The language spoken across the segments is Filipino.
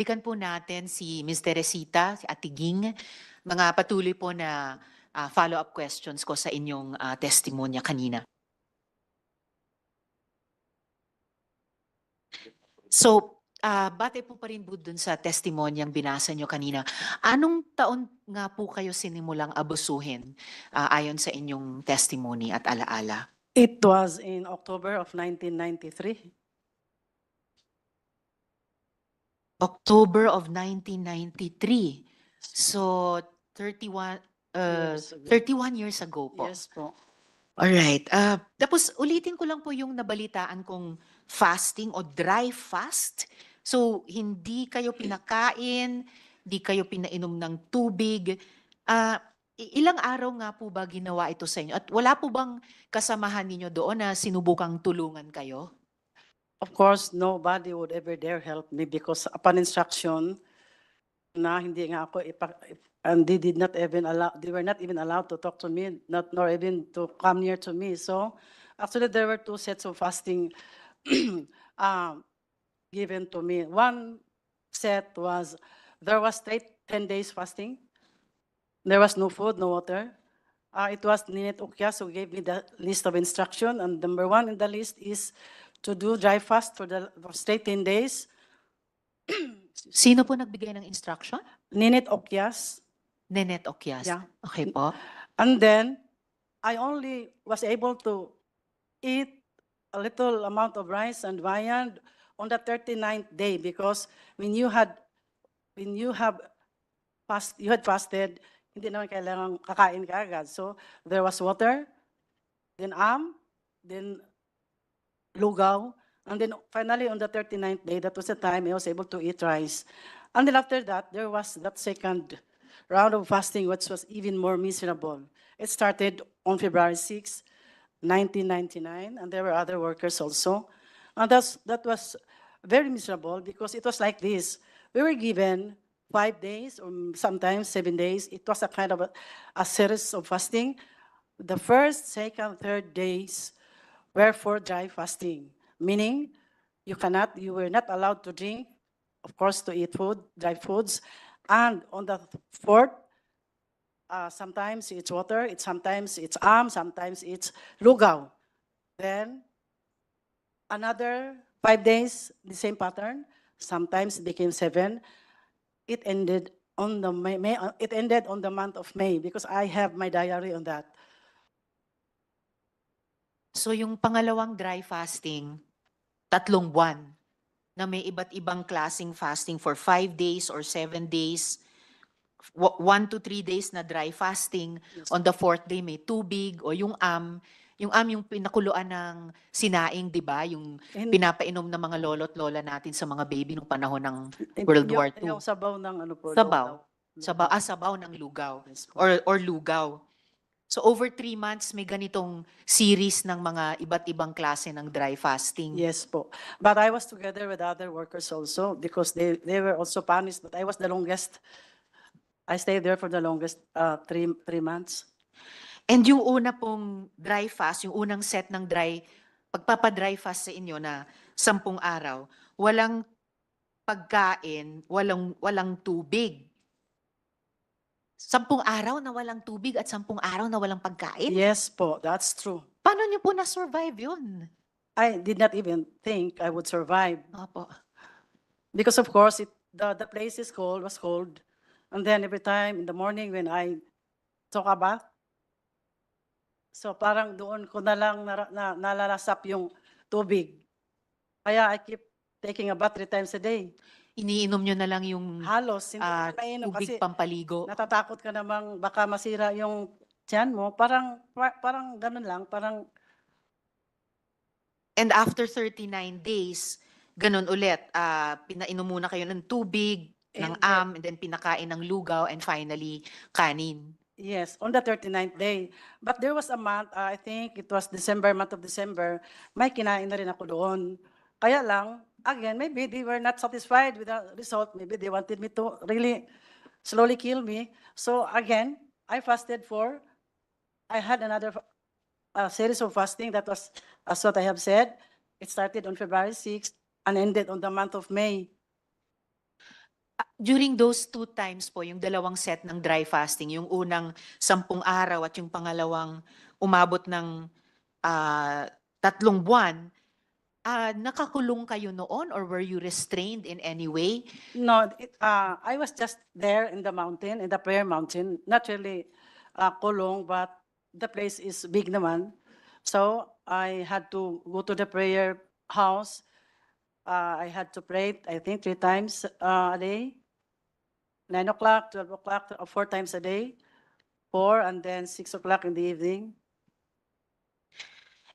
Balikan po natin si Ms. Teresita, si Ate Ging, mga patuloy po na follow-up questions ko sa inyong testimonya kanina. So, batay po pa rin po dun sa testimonyang binasa nyo kanina, anong taon nga po kayo sinimulang abusuhin ayon sa inyong testimony at alaala? It was in October of 1993. October of 1993. So, 31, Years ago. 31 years ago po. Yes po. Alright. Tapos ulitin ko lang po yung nabalitaan kong fasting o dry fast. So, hindi kayo pinakain, hindi kayo pinainom ng tubig. Ilang araw nga po ba ginawa ito sa inyo? At wala po bang kasamahan ninyo doon na sinubukang tulungan kayo? Of course, nobody would ever dare help me because upon instruction na hindi nga ako and they were not even allowed to talk to me, nor even to come near to me. So actually there were two sets of fasting given to me. One set was, there was 10 days fasting. There was no food, no water. It was Ninit Ukyas who gave me the list of instruction, and number one in the list is to do dry fast for straight 10 days. Sino po nagbigay ng instruction? Ninit Okyas. Nenet Okyas. Yeah. Okay po. And then, I only was able to eat a little amount of rice and viand on the 39th day because when you had fasted, hindi naman kailangan kakain ka agad. So there was water, then then lugaw, and then finally on the 39th day, that was the time I was able to eat rice. And then after that, there was that second round of fasting, which was even more miserable. It started on February 6, 1999, and there were other workers also. And that was very miserable because it was like this. We were given 5 days or sometimes 7 days. It was a kind of a series of fasting. The first, second, third days were for dry fasting, meaning you were not allowed to drink, of course, to eat food, dry foods. And on the fourth, sometimes it's water, sometimes it's sometimes it's lugaw. Then another 5 days, the same pattern. Sometimes it became 7. It ended on the it ended on the month of May because I have my diary on that. So yung pangalawang dry fasting, 3 buwan na may iba't ibang klaseng fasting for 5 days or 7 days, 1 to 3 days na dry fasting. Yes. On the 4th day may tubig o yung yung pinakuluan ng sinaing, di ba? Yung pinapainom ng mga lolo't lola natin sa mga baby nung panahon ng World War II. Yung sabaw ng ano po. Sabaw. lugaw. Sabaw ng lugaw. Yes po. Or lugaw. So over 3 months, may ganitong series ng mga iba't ibang klase ng dry fasting. Yes po. But I was together with other workers also because they were also punished, but I was the longest. I stayed there for the longest 3 months. And yung una pong dry fast, yung unang set ng pagpapa-dry fast sa inyo na 10 araw, walang pagkain, walang tubig. 10 araw na walang tubig at 10 araw na walang pagkain? Yes po, that's true. Paano niyo po na-survive yun? I did not even think I would survive Opo. because of course the place was cold. And then every time in the morning when I took a bath, so parang doon ko na lang nalalasap yung tubig. Kaya I keep taking a bath 3 times a day. Iniinom nyo na lang yung Halos, hindi ko mainom tubig kasi pampaligo. natatakot ka namang baka masira yung tiyan mo. Parang ganun lang, parang And after 39 days, ganun ulit, pinainom muna kayo ng tubig, ng and then pinakain ng lugaw, and finally, kanin. yes, on the 39th day. But there was a month, I think it was month of December, may kinain na rin ako doon. Kaya lang, again, maybe they were not satisfied with the result. Maybe they wanted me to really slowly kill me. So again, I had another series of fasting that was, as what I have said, it started on February 6th and ended on the month of May. During those 2 times po, yung dalawang set ng dry fasting, yung unang 10 araw at yung pangalawang umabot ng 3 buwan, nakakulong kayo noon or were you restrained in any way? No, I was just there in the mountain, in the prayer mountain, not really kulong, but the place is big naman. So I had to go to the prayer house. I had to pray, I think, 3 times a day, 9 o'clock, 12 o'clock, 4 times a day, 4, and then 6 o'clock in the evening.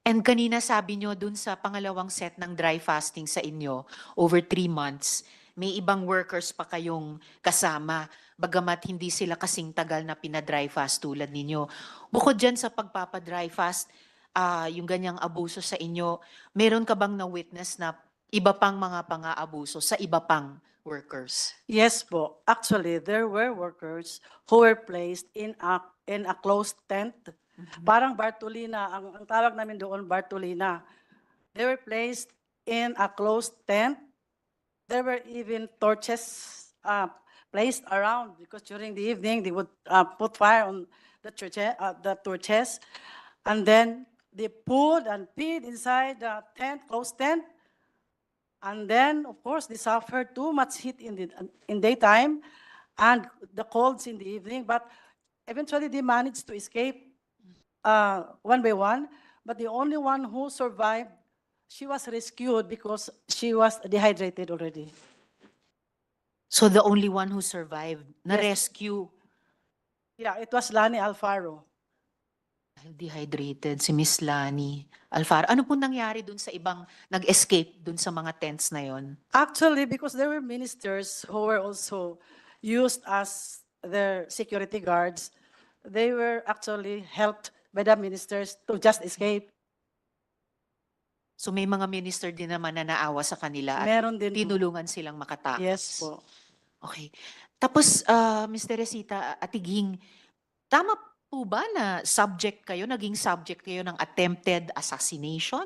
And kanina sabi nyo dun sa pangalawang set ng dry fasting sa inyo, over 3 months, may ibang workers pa kayong kasama, bagamat hindi sila kasing tagal na pinadry fast tulad ninyo. Bukod dyan sa pagpapadry fast, yung ganyang abuso sa inyo, meron ka bang na-witness na iba pang mga pang-aabuso sa iba pang workers? Yes po. Actually, there were workers who were placed in a closed tent. Parang Bartolina, ang tawag namin doon Bartolina. They were placed in a closed tent. There were even torches placed around because during the evening they would put fire on the torches, and then they put and peed inside the tent, closed tent. And then, of course, they suffered too much heat in daytime and the colds in the evening. But eventually, they managed to escape one by one. But the only one who survived, she was rescued because she was dehydrated already. So the only one who survived, Yes. na-rescue, Yeah, it was Lani Alfaro. dehydrated, si Miss Lani Alfaro. Ano po nangyari dun sa ibang nag-escape dun sa mga tents na yon? Actually, because there were ministers who were also used as their security guards, they were actually helped by the ministers to just escape. So may mga minister din naman na naawa sa kanila at Meron din po. tinulungan silang makatakas. Yes po. Okay. Tapos, Ms. Teresita Atiging, tama po ba na naging subject kayo ng attempted assassination?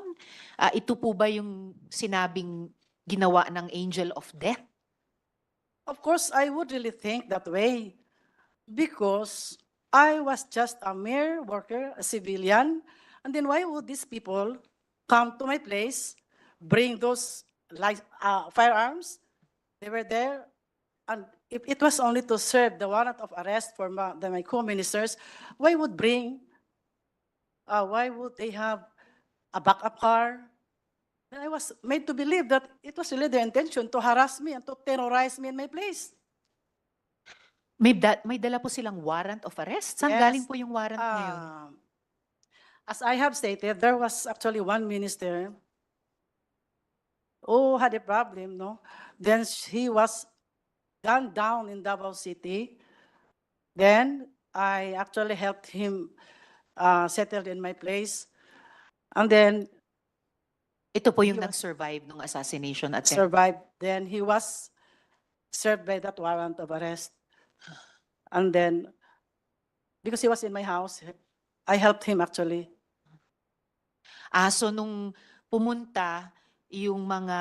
Ito po ba yung sinabing ginawa ng Angel of Death? Of course, I would really think that way because I was just a mere worker, a civilian. And then why would these people come to my place, bring those firearms? They were there. And if it was only to serve the warrant of arrest for my co-ministers, why would they have a backup car? And I was made to believe that it was really their intention to harass me and to terrorize me in my place. May dala po silang warrant of arrest? Saan Yes. galing po yung warrant na yun? As I have stated, there was actually one minister who had a problem, no? Then he was gunned down in Davao City. Then I actually helped him settled in my place. And then Ito po yung He was- nag-survive ng assassination attempt. survived. Then he was served by that warrant of arrest. And then, because he was in my house, I helped him actually. So nung pumunta yung mga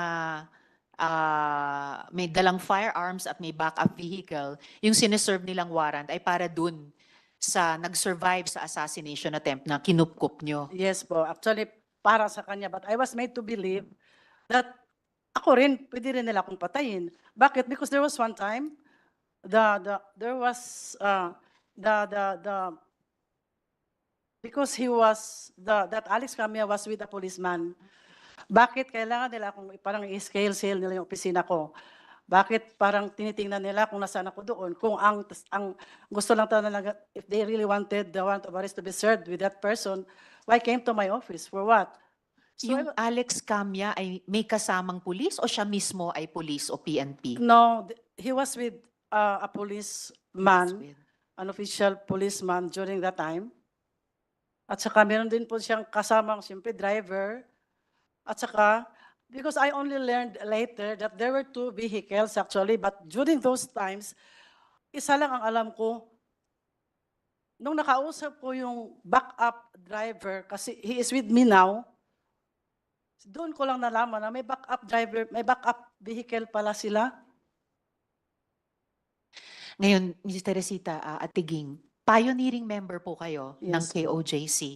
may dalang firearms at may backup vehicle, yung sineserve nilang warrant ay para dun sa nag-survive sa assassination attempt na kinupkup nyo. Yes po, actually para sa kanya. But I was made to believe that ako rin, pwede rin nila akong patayin. Bakit? Because there was one time, because that Alex Camia was with a policeman. Bakit kailangan nila akong parang i-scale sale nila yung opisina ko? Bakit parang tinitingnan nila kung nasaan ako doon? Kung ang gusto lang talaga, if they really wanted the warrant of arrest to be served with that person, why came to my office? For what? So Yung Alex Camia ay may kasamang pulis o siya mismo ay pulis o PNP? No, he was with a policeman, With- an official policeman during that time. At saka meron din po siyang kasamang siyempre driver. At saka, because I only learned later that there were 2 vehicles actually, but during those times, isa lang ang alam ko. Nung nakausap ko yung backup driver, kasi he is with me now, doon ko lang nalaman na may backup driver, may backup vehicle pala sila. Ngayon, Ms. Teresita Atiging, pioneering member po kayo ng Yes. KOJC.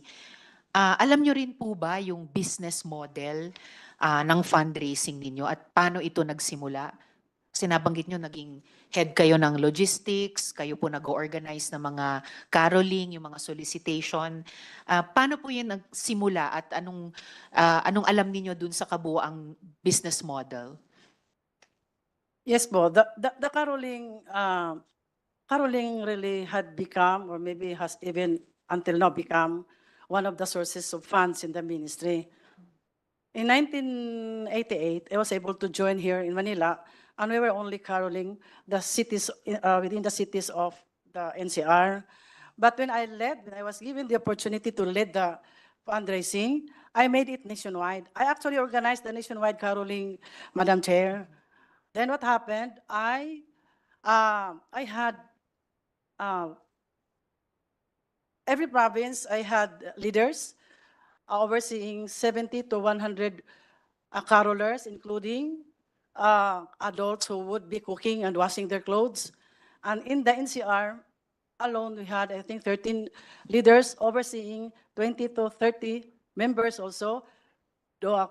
Alam nyo rin po ba yung business model ng fundraising ninyo at paano ito nagsimula? Kasi nabanggit nyo, naging head kayo ng logistics, kayo po nag-organize ng mga caroling, yung mga solicitation. Paano po yun nagsimula at anong alam niyo dun sa kabuuang business model? Yes po, the caroling really had become, or maybe has even until now become, one of the sources of funds in the ministry. In 1988, I was able to join here in Manila, and we were only caroling the cities, within the cities of the NCR. But when I was given the opportunity to lead the fundraising, I made it nationwide. I actually organized the nationwide caroling, Madam Chair. Then what happened? I had every province. I had leaders overseeing 70 to 100 carolers, including adults who would be cooking and washing their clothes. And in the NCR alone, we had, I think, 13 leaders overseeing 20 to 30 members also, do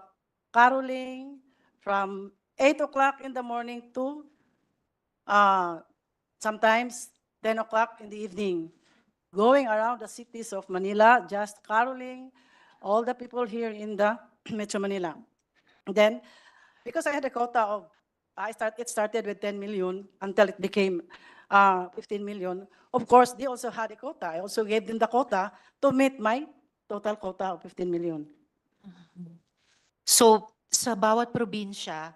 caroling from 8 o'clock in the morning to sometimes 10 o'clock in the evening, going around the cities of Manila, just caroling all the people here in the Metro Manila. Then, because I had a quota of, it started with 10 million until it became 15 million. Of course, they also had a quota. I also gave them the quota to meet my total quota of 15 million. So, sa bawat probinsya,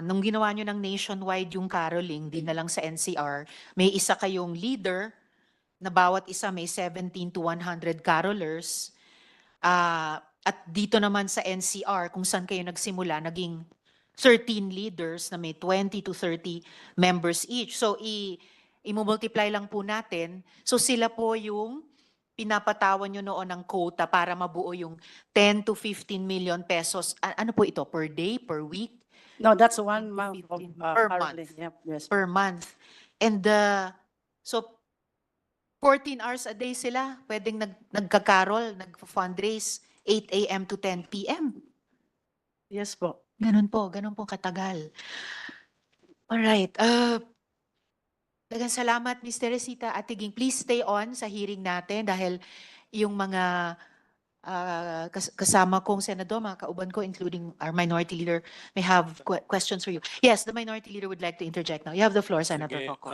nung ginawa nyo ng nationwide yung caroling, di na lang sa NCR, may isa kayong leader na bawat isa may 17 to 100 carolers. At dito naman sa NCR, kung saan kayo nagsimula, naging 13 leaders na may 20 to 30 members each. So, i-multiply lang po natin. So, sila po yung pinapatawan nyo noon ng quota para mabuo yung 10 to 15 million pesos. Ano po ito? Per day? Per week? No, that's 1 month of 15 per caroling. month. Yep, yes. Per month. And so 14 hours a day sila pwedeng nagka-carol, nag-fundraise 8 a.m. to 10 p.m. Yes po. Ganun po katagal. Alright. Daghang salamat, Ms. Teresita Atiging. Please stay on sa hearing natin dahil yung mga kasama kong senador, mga kauban ko, including our minority leader, may have questions for you. Yes, the minority leader would like to interject now. You have the floor, Senator Sige, Coco.